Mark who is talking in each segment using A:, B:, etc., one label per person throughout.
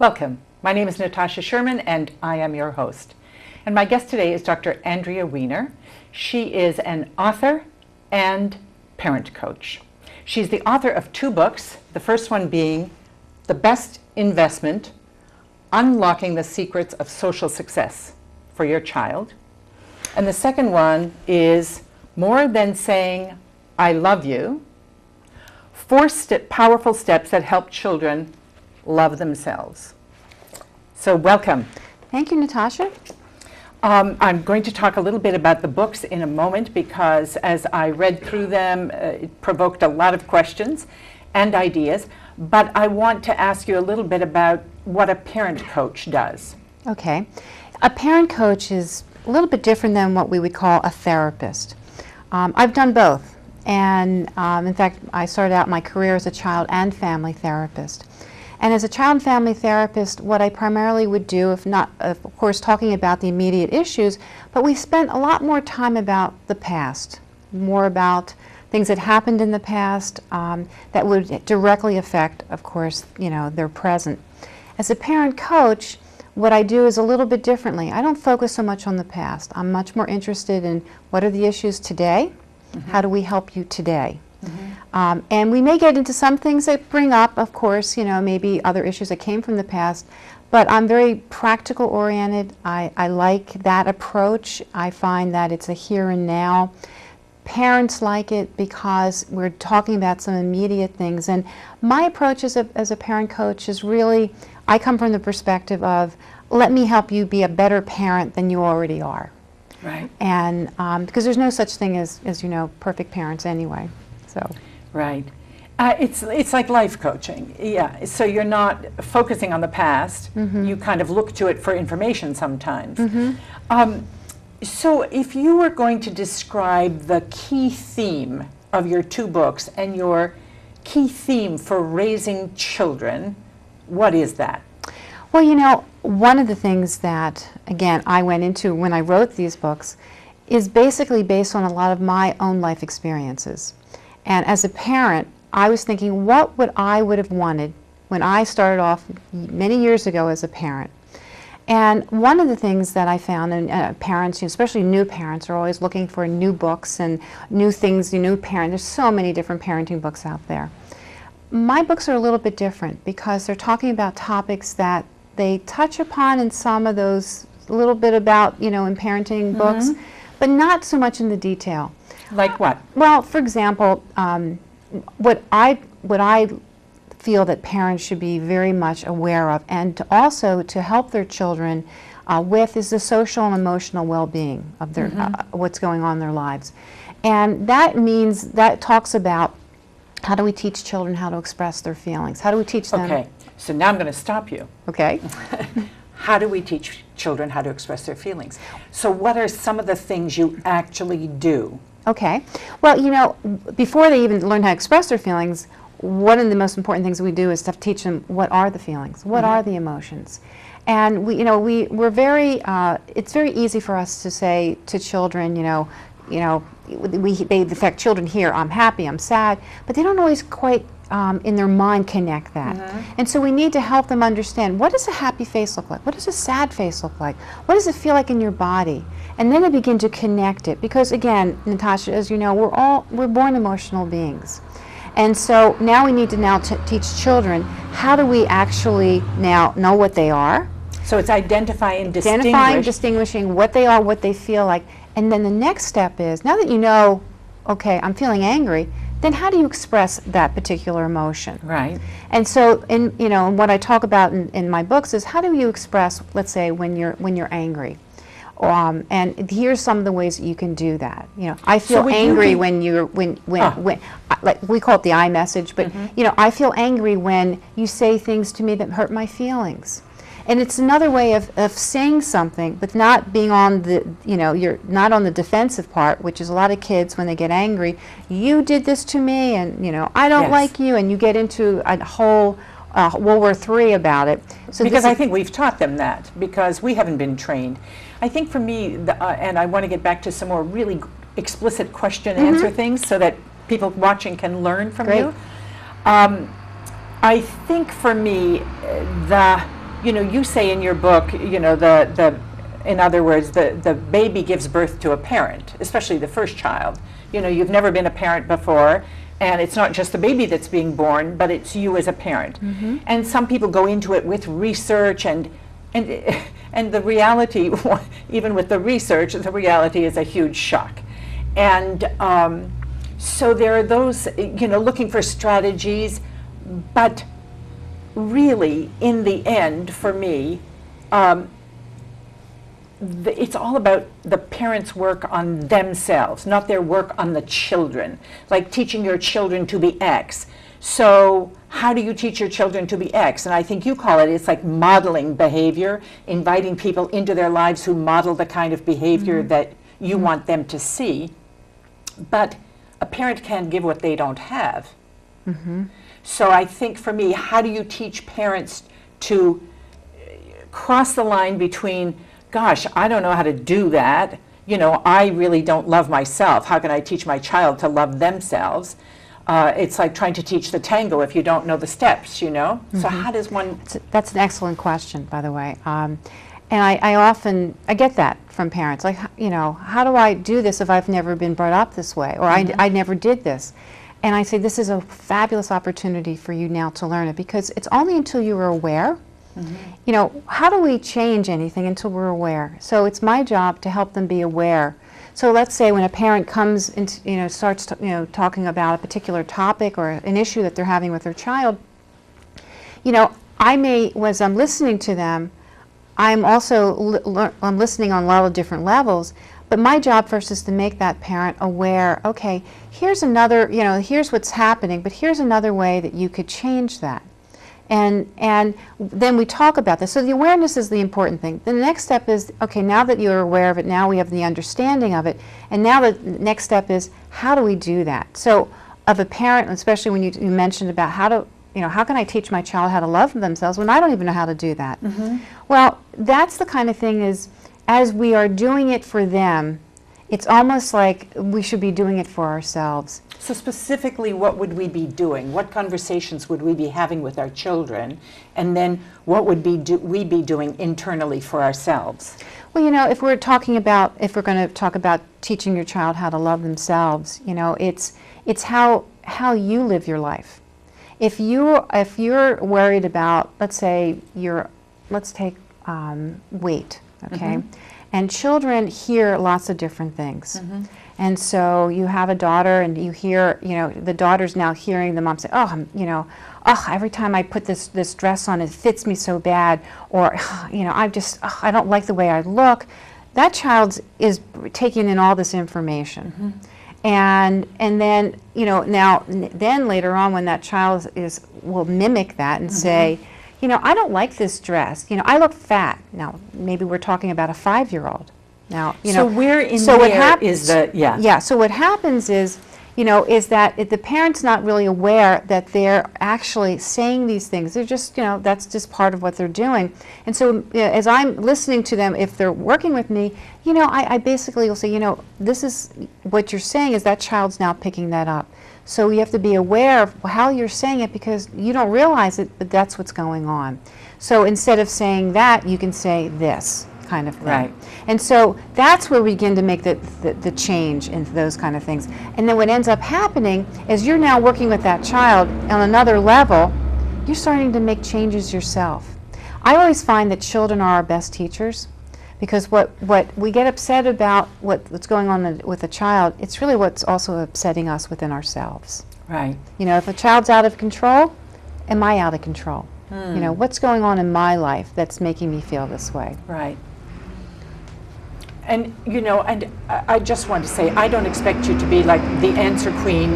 A: Welcome. My name is Natasha Sherman and I am your host. And my guest today is Dr. Andie Weiner. She is an author and parent coach. She's the author of 2 books, the first one being The Best Investment, Unlocking the Secrets of Social Success for Your Child. And the second one is More Than Saying I Love You, 4 powerful steps that help children love themselves. So welcome.
B: Thank you, Natasha.
A: I'm going to talk a little bit about the books in a moment because as I read through them, it provoked a lot of questions and ideas. But I want to ask you a little bit about what a parent coach does.
B: Okay. A parent coach is a little bit different than what we would call a therapist. I've done both. And in fact, I started out my career as a child and family therapist. And as a child and family therapist, what I primarily would do, if not, of course, talking about the immediate issues, but we spent a lot more time about the past, more about things that happened in the past that would directly affect, of course, their present. As a parent coach, what I do is a little bit differently. I don't focus so much on the past. I'm much more interested in what are the issues today, how do we help you today? And we may get into some things that bring up, of course, maybe other issues that came from the past, but I'm very practical oriented. I like that approach. I find that it's a here and now. Parents like it because we're talking about some immediate things. And my approach as a parent coach is really, I come from the perspective of, let me help you be a better parent than you already are.
A: Right.
B: And because there's no such thing as perfect parents anyway. So.
A: Right. It's like life coaching. Yeah. So you're not focusing on the past. You kind of look to it for information sometimes. So if you were going to describe the key theme of your 2 books and your key theme for raising children, what is that?
B: Well, one of the things that, again, I went into when I wrote these books is basically based on a lot of my own life experiences. And as a parent, I was thinking, what would I would have wanted when I started off many years ago as a parent? And one of the things that I found, and parents, especially new parents, are always looking for new books and new things, new parent. There's so many different parenting books out there. My books are a little bit different because they're talking about topics that they touch upon in some of those, a little bit about, in parenting books, but not so much in the detail.
A: Like what?
B: Well, for example, what I feel that parents should be very much aware of, and also to help their children with, is the social and emotional well-being of their what's going on in their lives, and that talks about how do we teach children how to express their feelings? How do we teach them?
A: Okay, so now I'm going to stop you.
B: Okay.
A: How do we teach children how to express their feelings? So what are some of the things you actually do?
B: Okay. Well, before they even learn how to express their feelings, one of the most important things we do is to teach them what are the feelings, what are the emotions. And we're very, it's very easy for us to say to children, the fact children hear, I'm happy, I'm sad, but they don't always quite in their mind connect that. And so we need to help them understand, what does a happy face look like? What does a sad face look like? What does it feel like in your body? And then they begin to connect it. Because again, Natasha, as you know, we're born emotional beings. And so now we need to teach children, how do we actually now know what they are?
A: So it's identifying,
B: distinguishing what they are, what they feel like. And then the next step is, now that you know, okay, I'm feeling angry, then how do you express that particular emotion?
A: Right.
B: And so, what I talk about in my books is, how do you express, let's say, when you're angry? And here's some of the ways that you can do that. I feel angry when like we call it the I message, but I feel angry when you say things to me that hurt my feelings. And it's another way of saying something, but not being on the, you're not on the defensive part, which is a lot of kids when they get angry, you did this to me, and, I don't like you, and you get into a whole World War III about it.
A: So because I think we've taught them that, because we haven't been trained. I think for me, and I want to get back to some more really explicit question-answer things so that people watching can learn from you. I think for me, you say in your book, in other words, the baby gives birth to a parent, especially the first child. You've never been a parent before, and it's not just the baby that's being born, but it's you as a parent. And some people go into it with research, and the reality, even with the research, the reality is a huge shock. And so there are those, looking for strategies, but really, in the end, for me, it's all about the parents' work on themselves, not their work on the children, like teaching your children to be X. So how do you teach your children to be X? And I think you call it's like modeling behavior, inviting people into their lives who model the kind of behavior that you want them to see. But a parent can't give what they don't have. So I think for me, how do you teach parents to cross the line between, gosh, I don't know how to do that. I really don't love myself. How can I teach my child to love themselves? It's like trying to teach the tango if you don't know the steps, So how does one...
B: That's an excellent question, by the way. And I get that from parents. Like, how do I do this if I've never been brought up this way? Or I never did this. And I say, this is a fabulous opportunity for you now to learn it, because it's only until you are aware. How do we change anything until we're aware? So it's my job to help them be aware. So let's say when a parent comes into, starts talking about a particular topic or an issue that they're having with their child, I may, as I'm listening to them, I'm also I'm listening on a lot of different levels. But my job first is to make that parent aware, okay, here's another, here's what's happening, but here's another way that you could change that. And then we talk about this. So the awareness is the important thing. The next step is, okay, now that you're aware of it, now we have the understanding of it, and now the next step is, how do we do that? So of a parent, especially when you mentioned about how can I teach my child how to love themselves when I don't even know how to do that? Well, that's the kind of thing is, as we are doing it for them, it's almost like we should be doing it for ourselves.
A: So specifically, what would we be doing? What conversations would we be having with our children? And then what would we be doing internally for ourselves?
B: Well, if we're going to talk about teaching your child how to love themselves, it's how you live your life. If you're worried about, let's take weight, okay? And children hear lots of different things. And so you have a daughter and you hear, the daughter's now hearing the mom say, every time I put this dress on, it fits me so bad, or, I don't like the way I look. That child is taking in all this information. And then, then later on when that child will mimic that and say, I don't like this dress. I look fat. Now, maybe we're talking about a 5-year-old. Now,
A: so where in
B: so
A: there
B: what happens,
A: is the,
B: yeah, so what happens is, is that if the parent's not really aware that they're actually saying these things, they're just, that's just part of what they're doing. And so as I'm listening to them, if they're working with me, I basically will say, this is what you're saying is that child's now picking that up. So you have to be aware of how you're saying it because you don't realize it, but that's what's going on. So instead of saying that, you can say this kind of thing.
A: Right.
B: And so that's where we begin to make the change in those kind of things. And then what ends up happening is you're now working with that child on another level, you're starting to make changes yourself. I always find that children are our best teachers because what we get upset about what's going on with a child, it's really what's also upsetting us within ourselves.
A: Right.
B: If a child's out of control, am I out of control? What's going on in my life that's making me feel this way?
A: Right. And, and I just want to say, I don't expect you to be like the answer queen,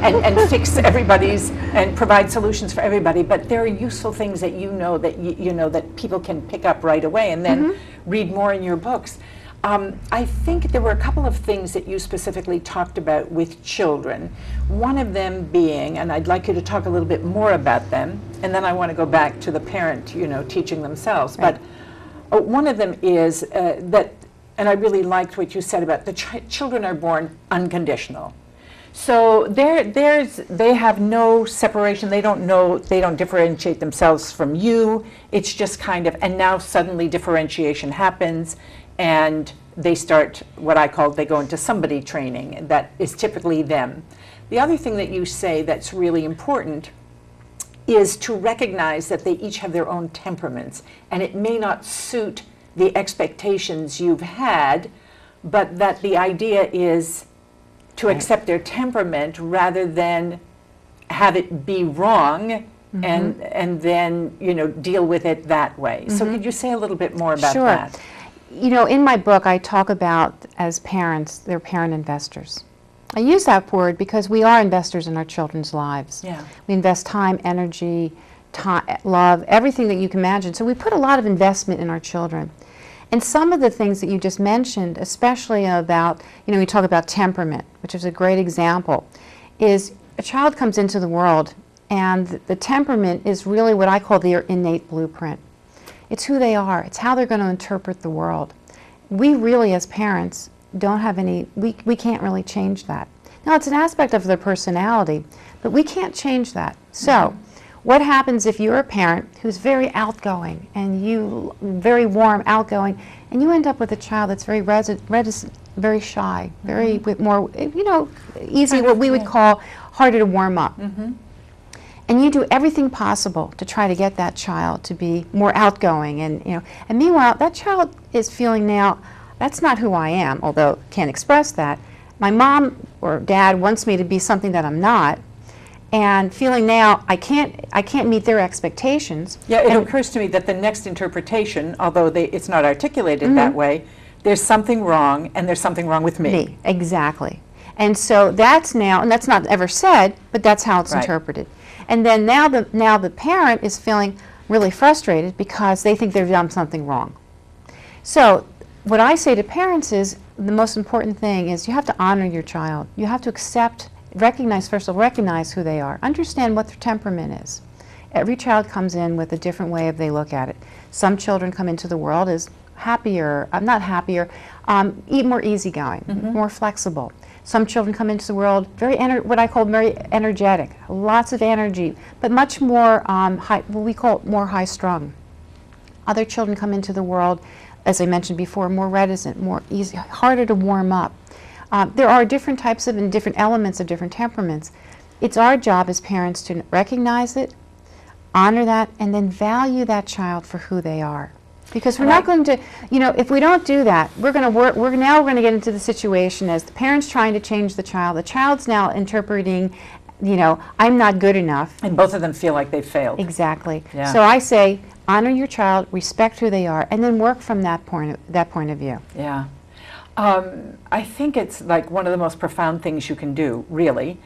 A: and fix everybody's, and provide solutions for everybody, but there are useful things that that people can pick up right away and then read more in your books. I think there were a couple of things that you specifically talked about with children. One of them being, and I'd like you to talk a little bit more about them, and then I want to go back to the parent, teaching themselves. Right. But one of them is that, and I really liked what you said about the children are born unconditional. So they have no separation. They don't differentiate themselves from you. It's just kind of, and now suddenly differentiation happens, and they start they go into somebody training that is typically them. The other thing that you say that's really important is to recognize that they each have their own temperaments, and it may not suit the expectations you've had, but that the idea is to accept their temperament rather than have it be wrong, and then deal with it that way. So could you say a little bit more about that?
B: Sure. In my book, I talk about, as parents, they're parent investors. I use that word because we are investors in our children's lives.
A: Yeah.
B: We invest time, energy, love, everything that you can imagine. So we put a lot of investment in our children. And some of the things that you just mentioned, especially about, we talk about temperament, which is a great example, is a child comes into the world, and the temperament is really what I call their innate blueprint. It's who they are. It's how they're going to interpret the world. We really, as parents, don't have we can't really change that. Now, it's an aspect of their personality, but we can't change that. So, what happens if you're a parent who's very outgoing and very warm, outgoing, and you end up with a child that's very reticent, very shy, very with more, easy, what we would call harder to warm up. And you do everything possible to try to get that child to be more outgoing, and meanwhile, that child is feeling now, that's not who I am, although can't express that. My mom or dad wants me to be something that I'm not, and feeling now I can't meet their expectations.
A: Yeah, it occurs to me that the next interpretation, although it's not articulated that way, there's something wrong, and there's something wrong with me.
B: Exactly. And so that's now, and that's not ever said, but that's how it's interpreted. And then now the parent is feeling really frustrated because they think they've done something wrong. So what I say to parents is the most important thing is you have to honor your child. You have to recognize who they are. Understand what their temperament is. Every child comes in with a different way they look at it. Some children come into the world as happier, more easygoing, more flexible. Some children come into the world what I call very energetic, lots of energy, but much more what we call more high-strung. Other children come into the world, as I mentioned before, more reticent, more easy, harder to warm up. There are different types of and different elements of different temperaments. It's our job as parents to recognize it, honor that, and then value that child for who they are. Because we're not going to, if we don't do that, we're going to get into the situation as the parent's trying to change the child. The child's now interpreting, I'm not good enough.
A: And both of them feel like they've failed.
B: Exactly.
A: Yeah.
B: So I say, honor your child, respect who they are, and then work from that point of view.
A: Yeah. I think it's like one of the most profound things you can do, really.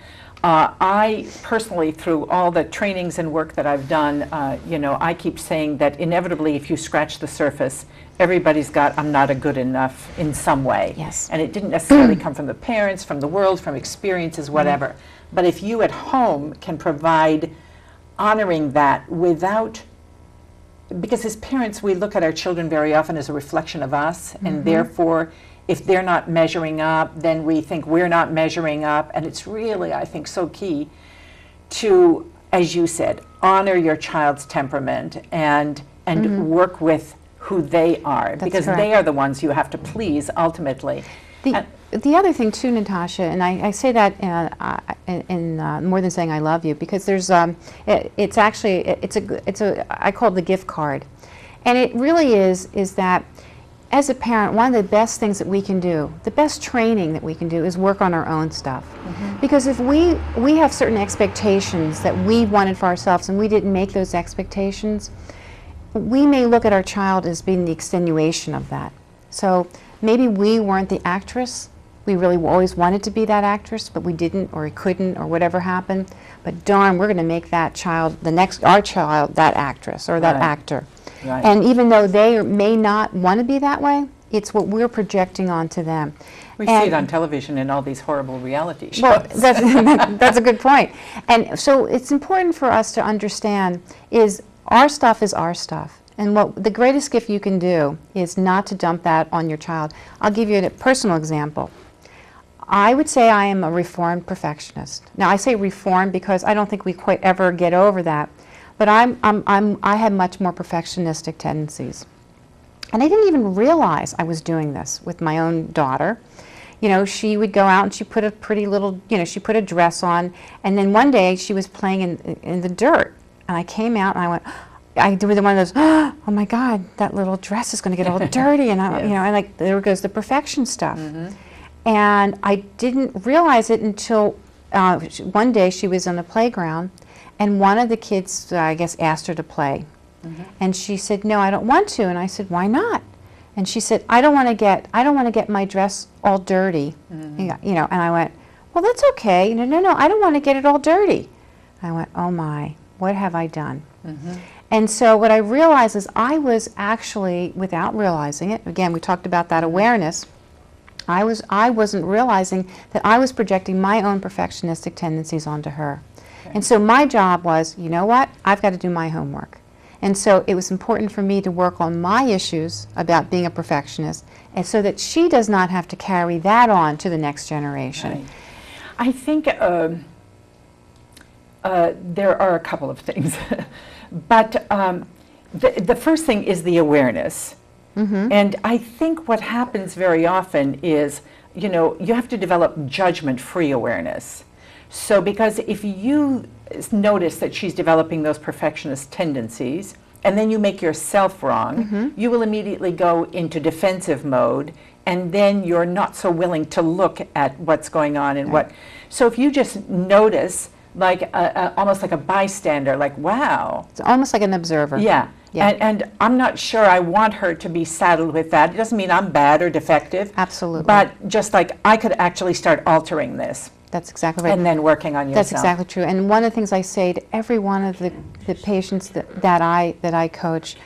A: I personally, through all the trainings and work that I've done, I keep saying that inevitably, if you scratch the surface, everybody's got, I'm not a good enough in some way.
B: Yes.
A: And it didn't necessarily come from the parents, from the world, from experiences, whatever. But if you at home can provide honoring that because as parents, we look at our children very often as a reflection of us, and therefore, if they're not measuring up, then we think we're not measuring up. And it's really, I think, so key to, as you said, honor your child's temperament and work with who they are. Because they are the ones you have to please ultimately.
B: The other thing too, Natasha, and I say that in more than saying I love you, because there's I call it the gift card, and it really is that as a parent, one of the best things that we can do, the best training that we can do, is work on our own stuff. Because if we have certain expectations that we wanted for ourselves and we didn't make those expectations, we may look at our child as being the extenuation of that. So maybe we weren't the actress. We really always wanted to be that actress, but we didn't, or we couldn't, or whatever happened. But darn, we're going to make that child, our child, that actress or that actor. Right. And even though they may not want to be that way, it's what we're projecting onto them.
A: We see it on television in all these horrible reality shows.
B: Well, that's a good point. And so it's important for us to understand is our stuff is our stuff. And what the greatest gift you can do is not to dump that on your child. I'll give you a personal example. I would say I am a reformed perfectionist. Now, I say reformed because I don't think we quite ever get over that, but I have much more perfectionistic tendencies. And I didn't even realize I was doing this with my own daughter. You know, she would go out and she put a pretty little, you know, she put a dress on, and then one day she was playing in the dirt, and I came out and I went, I did one of those, oh my God, that little dress is going to get all dirty, and I,
A: Yes.
B: you know, and like there goes the perfection stuff. And I didn't realize it until one day she was on the playground, and one of the kids, I guess, asked her to play. And she said, no, I don't want to. And I said, why not? And she said, I don't want to get my dress all dirty. You know, and I went, well, that's okay. No, I don't want to get it all dirty. I went, oh my, what have I done? And so what I realized is I was actually, without realizing it, again, we talked about that awareness, I wasn't realizing that I was projecting my own perfectionistic tendencies onto her. And so my job was, you know what, I've got to do my homework. And so it was important for me to work on my issues about being a perfectionist, and so that she does not have to carry that on to the next generation.
A: Right. I think there are a couple of things. But the first thing is the awareness. And I think what happens very often is, you know, you have to develop judgment-free awareness. So because if you notice that she's developing those perfectionist tendencies, and then you make yourself wrong, you will immediately go into defensive mode, and then you're not so willing to look at what's going on and what. So if you just notice, like almost like a bystander, like, wow.
B: It's almost like an observer.
A: Yeah. And I'm not sure I want her to be saddled with that. It doesn't mean I'm bad or defective.
B: Absolutely.
A: But just like I could actually start altering this.
B: That's exactly right.
A: And then working on yourself.
B: That's exactly true. And one of the things I say to every one of the patients that I coach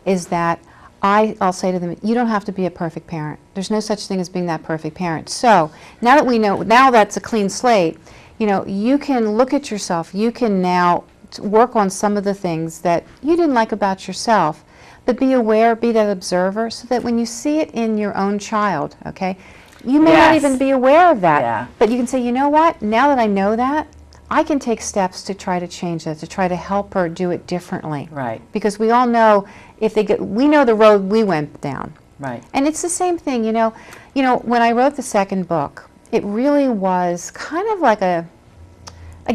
B: is that I'll say to them, you don't have to be a perfect parent. There's no such thing as being that perfect parent. So now that we know, now that's a clean slate, you know, you can look at yourself. You can now work on some of the things that you didn't like about yourself, but be aware, be that observer, so that when you see it in your own child, okay, you may not even be aware of that, but you can say, you know what, now that I know that, I can take steps to try to change that, to try to help her do it differently.
A: Right.
B: Because we all know, we know the road we went down.
A: Right.
B: And it's the same thing, you know, when I wrote the second book, it really was kind of like a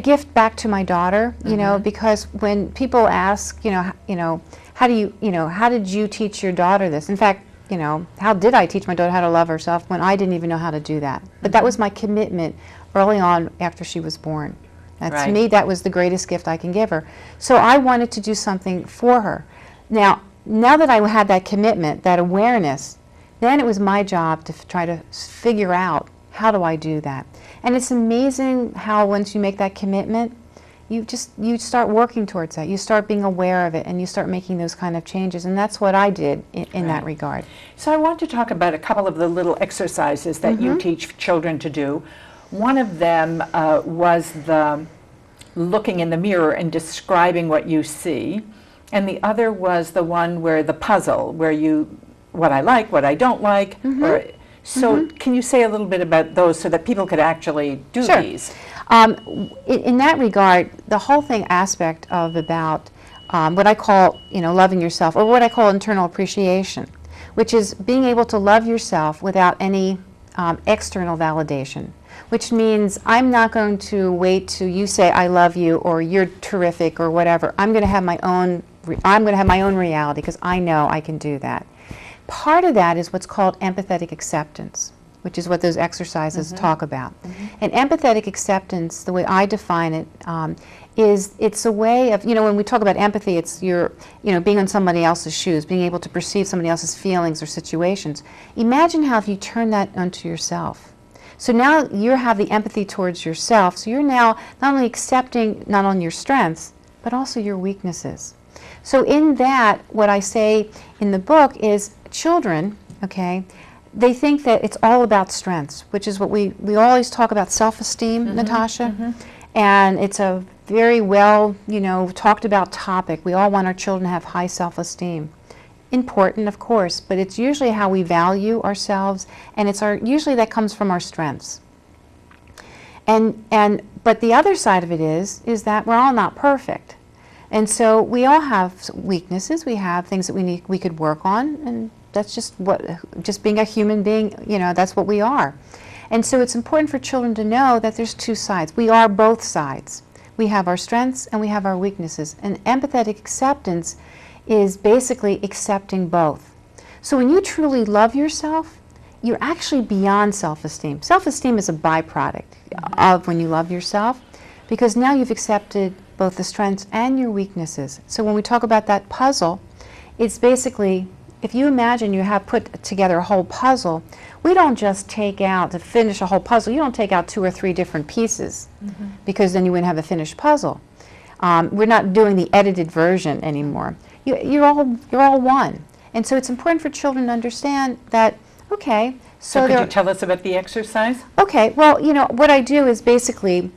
B: gift back to my daughter, you know, because when people ask, how did you teach your daughter this? In fact, you know, how did I teach my daughter how to love herself when I didn't even know how to do that? But that was my commitment early on after she was born. To me, that was the greatest gift I can give her. So I wanted to do something for her. Now that I had that commitment, that awareness, then it was my job to try to figure out, how do I do that? And it's amazing how once you make that commitment, you start working towards that. You start being aware of it, and you start making those kind of changes. And that's what I did in that regard.
A: So I want to talk about a couple of the little exercises that you teach children to do. One of them was the looking in the mirror and describing what you see. And the other was the one where the puzzle, where what I like, what I don't like. So can you say a little bit about those so that people could actually do these? In that regard, the whole thing aspect of about what I call, loving yourself, or what I call internal appreciation, which is being able to love yourself without any external validation, which means I'm not going to wait till you say I love you or you're terrific or whatever. I'm going to have my own reality because I know I can do that. Part of that is what's called empathetic acceptance, which is what those exercises talk about. And empathetic acceptance, the way I define it, is it's a way of, when we talk about empathy, it's being in somebody else's shoes, being able to perceive somebody else's feelings or situations. Imagine how if you turn that onto yourself. So now you have the empathy towards yourself, so you're now not only accepting not only your strengths, but also your weaknesses. So in that, what I say in the book is children, they think that it's all about strengths, which is what we always talk about self-esteem, Natasha, and it's a very well, talked about topic. We all want our children to have high self-esteem. Important, of course, but it's usually how we value ourselves, and usually that comes from our strengths.
B: But the other side of it is that we're all not perfect. And so we all have weaknesses. We have things that we could work on, and that's just being a human being, that's what we are. And so it's important for children to know that there's two sides. We are both sides. We have our strengths and we have our weaknesses. And empathetic acceptance is basically accepting both. So when you truly love yourself, you're actually beyond self-esteem. Self-esteem is a byproduct of when you love yourself, because now you've accepted both the strengths and your weaknesses. So when we talk about that puzzle, it's basically, if you imagine you have put together a whole puzzle, we don't just take out, to finish a whole puzzle, you don't take out 2 or 3 different pieces, because then you wouldn't have a finished puzzle. We're not doing the edited version anymore. You're all one. And so it's important for children to understand that, okay,
A: so could you tell us about the exercise?
B: Okay, well, what I do is basically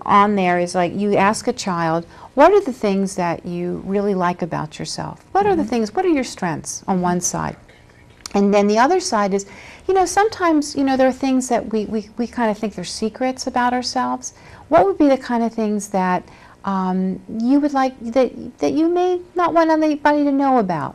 B: on there is like you ask a child, what are the things that you really like about yourself? What are the things, what are your strengths on one side? And then the other side is, sometimes, there are things that we kind of think they're secrets about ourselves. What would be the kind of things that you would like, that you may not want anybody to know about?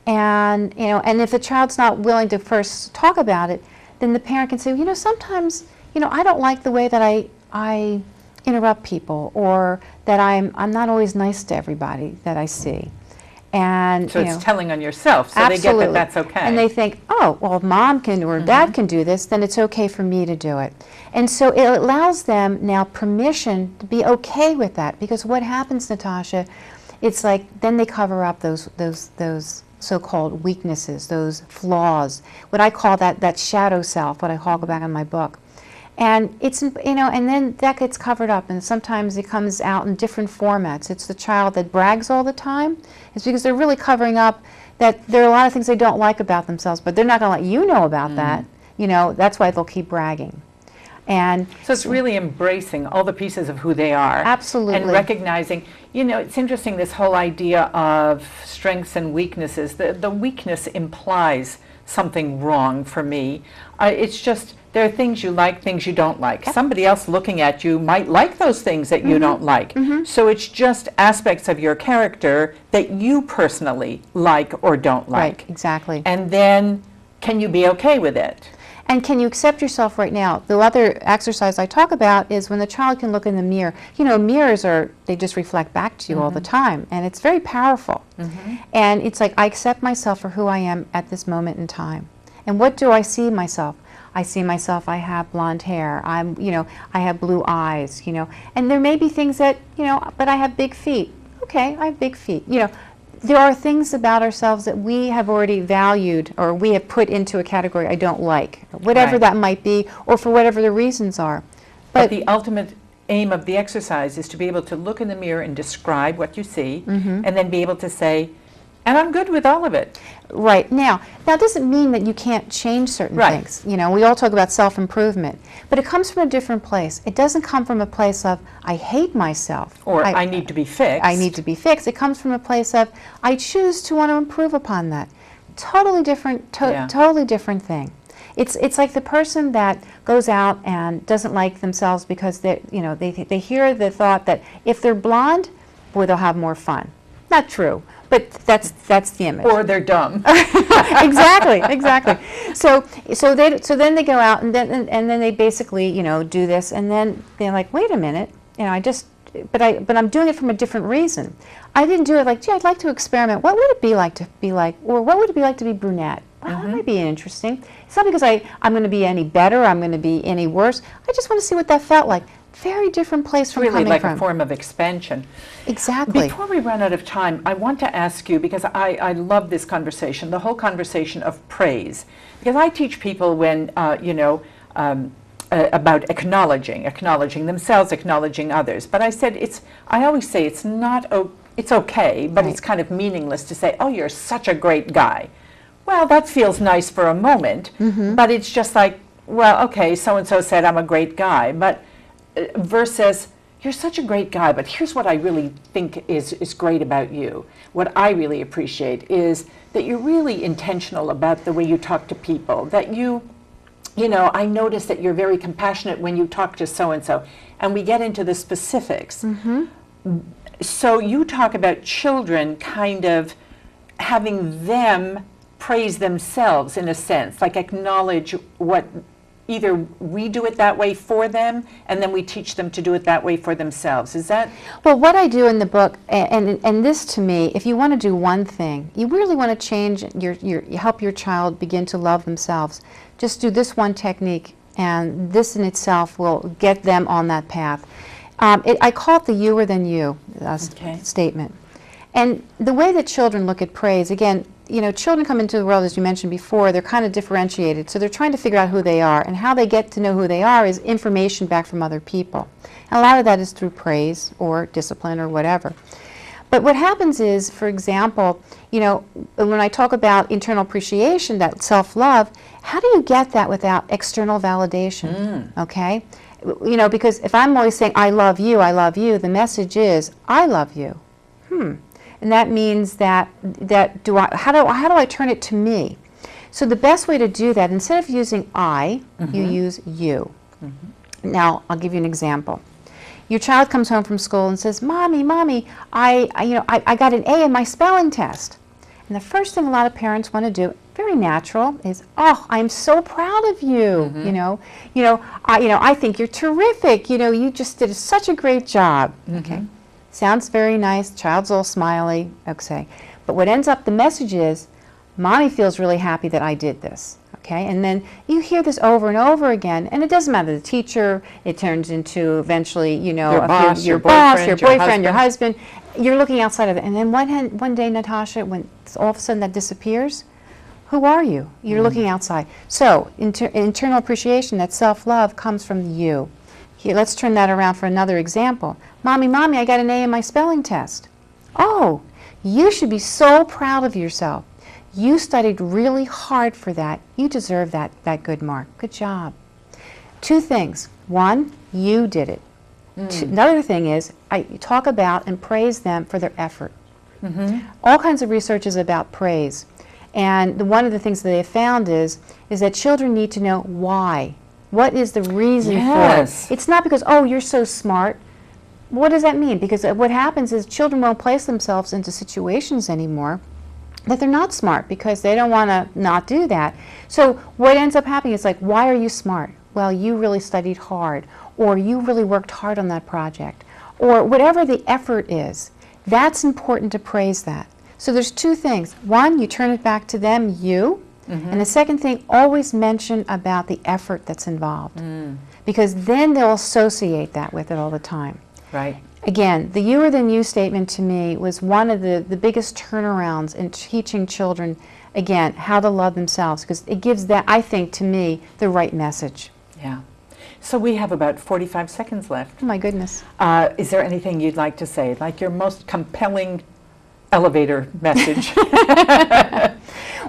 B: And, and if the child's not willing to first talk about it, then the parent can say, sometimes, I don't like the way that I interrupt people, or that I'm not always nice to everybody that I see. And
A: so it's telling on yourself, so
B: absolutely.
A: They get that that's okay.
B: And they think, oh, well, if mom can or dad can do this, then it's okay for me to do it. And so it allows them now permission to be okay with that, because what happens, Natasha, it's like then they cover up those so-called weaknesses, those flaws, what I call that shadow self, what I talk about in my book. And it's, and then that gets covered up, and sometimes it comes out in different formats. It's the child that brags all the time. It's because they're really covering up that there are a lot of things they don't like about themselves, but they're not going to let you know about that. That's why they'll keep bragging. And
A: so it's really embracing all the pieces of who they are.
B: Absolutely.
A: And recognizing, it's interesting, this whole idea of strengths and weaknesses. The weakness implies something wrong for me. It's just, there are things you like, things you don't like. Yep. Somebody else looking at you might like those things that you don't like. So it's just aspects of your character that you personally like or don't like.
B: Right, exactly.
A: And then, can you be okay with it?
B: And can you accept yourself right now? The other exercise I talk about is when the child can look in the mirror. Mirrors they just reflect back to you all the time, and it's very powerful. And it's like, I accept myself for who I am at this moment in time. And what do I see myself? I see myself, I have blonde hair, I have blue eyes, and there may be things that, but I have big feet. Okay, I have big feet. There are things about ourselves that we have already valued, or we have put into a category I don't like, whatever that might be, or for whatever the reasons are.
A: But the ultimate aim of the exercise is to be able to look in the mirror and describe what you see, and then be able to say, and I'm good with all of it.
B: Right. Now doesn't mean that you can't change certain things. We all talk about self-improvement, but it comes from a different place. It doesn't come from a place of, I hate myself.
A: Or I need to be fixed.
B: I need to be fixed. It comes from a place of, I choose to want to improve upon that. Totally different, totally different thing. It's like the person that goes out and doesn't like themselves because they hear the thought that if they're blonde, boy, they'll have more fun. Not true. But that's the image.
A: Or they're dumb.
B: Exactly. So then they go out and then they basically do this, and then they're like, wait a minute, but I'm doing it from a different reason. I didn't do it like, gee, I'd like to experiment. What would it be like to be like, or what would it be like to be brunette? Well, that might be interesting. It's not because I'm going to be any better, I'm going to be any worse. I just want to see what that felt like. Very different place from
A: really
B: coming
A: like
B: from.
A: A form of expansion.
B: Exactly.
A: Before we run out of time, I want to ask you, because I love this conversation, the whole conversation of praise. Because I teach people when, about acknowledging themselves, acknowledging others. But I always say it's okay, but it's kind of meaningless to say, oh, you're such a great guy. Well, that feels nice for a moment, but it's just like, well, okay, so-and-so said I'm a great guy, but versus, you're such a great guy, but here's what I really think is great about you. What I really appreciate is that you're really intentional about the way you talk to people, that you you know, I notice that you're very compassionate when you talk to so-and-so, and we get into the specifics.
B: Mm-hmm.
A: So you talk about children kind of having them praise themselves in a sense, like acknowledge what either we do it that way for them, and then we teach them to do it that way for themselves. Is that?
B: Well, what I do in the book, and this to me, if you want to do one thing, you really want to change help your child begin to love themselves, just do this one technique, and this in itself will get them on that path. I call it the youer than you statement. And the way that children look at praise, again, you know, children come into the world, as you mentioned before, they're kind of differentiated, so they're trying to figure out who they are, and how they get to know who they are is information back from other people. And a lot of that is through praise or discipline or whatever. But what happens is, for example, you know, when I talk about internal appreciation, that self-love, how do you get that without external validation, okay? You know, because if I'm always saying, I love you, the message is, I love you. And that means that how do I turn it to me? So the best way to do that, instead of using I, you use you. Now, I'll give you an example. Your child comes home from school and says, Mommy, I got an A in my spelling test. And the first thing a lot of parents want to do, very natural, is, oh, I'm so proud of you. I think you're terrific. You know, you just did such a great job. Okay. Sounds very nice, child's all smiley, okay. But what ends up, the message is, Mommy feels really happy that I did this, okay? And then you hear this over and over again, and it doesn't matter the teacher, it turns into eventually, you know, your boyfriend, your husband. You're looking outside of it. And then one day, Natasha, when all of a sudden that disappears, who are you? You're looking outside. So internal appreciation, that self-love, comes from you. Here, let's turn that around for another example. Mommy, I got an A in my spelling test. Oh, you should be so proud of yourself. You studied really hard for that. You deserve that good mark. Good job. Two things. One, you did it. Another thing is, I talk about and praise them for their effort. All kinds of research is about praise. And one of the things that they have found is that children need to know why. What is the reason for it? It's not because, oh, you're so smart. What does that mean? Because what happens is children won't place themselves into situations anymore that they're not smart because they don't want to not do that. So what ends up happening is like, why are you smart? Well, you really studied hard, or you really worked hard on that project, or whatever the effort is. That's important to praise that. So there's two things. One, you turn it back to them, you. And the second thing, always mention about the effort that's involved, because then they'll associate that with it all the time.
A: Right.
B: Again, the youer than you statement to me was one of the biggest turnarounds in teaching children, again, how to love themselves, because it gives that, I think, to me, the right message.
A: Yeah. So we have about 45 seconds left.
B: Oh my goodness.
A: Is there anything you'd like to say, like your most compelling elevator message?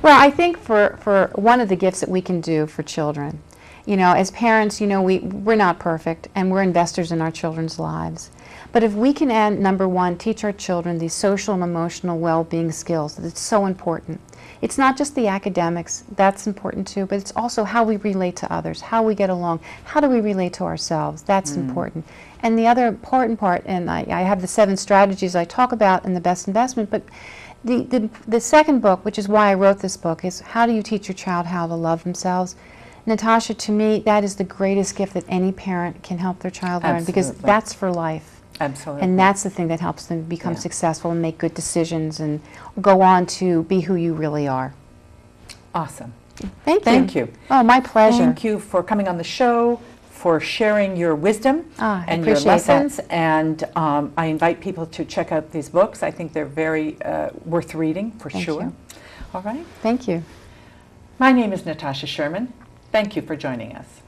B: Well, I think for one of the gifts that we can do for children, you know, as parents, you know, we're not perfect, and we're investors in our children's lives. But if we can add, number one, teach our children these social and emotional well-being skills, that's so important. It's not just the academics, that's important too, but it's also how we relate to others, how we get along, how do we relate to ourselves, that's important. And the other important part, and I have the 7 strategies I talk about in The Best Investment, but the second book, which is why I wrote this book, is how do you teach your child how to love themselves? Natasha, to me, that is the greatest gift that any parent can help their child learn, because that's for life.
A: Absolutely.
B: And that's the thing that helps them become successful and make good decisions and go on to be who you really are.
A: Awesome.
B: Thank you.
A: Thank you.
B: Oh, my pleasure.
A: Thank you for coming on the show, for sharing your wisdom and your lessons.
B: That.
A: And I invite people to check out these books. I think they're very worth reading, for sure.
B: You.
A: All right.
B: Thank you.
A: My name is Natasha Sherman. Thank you for joining us.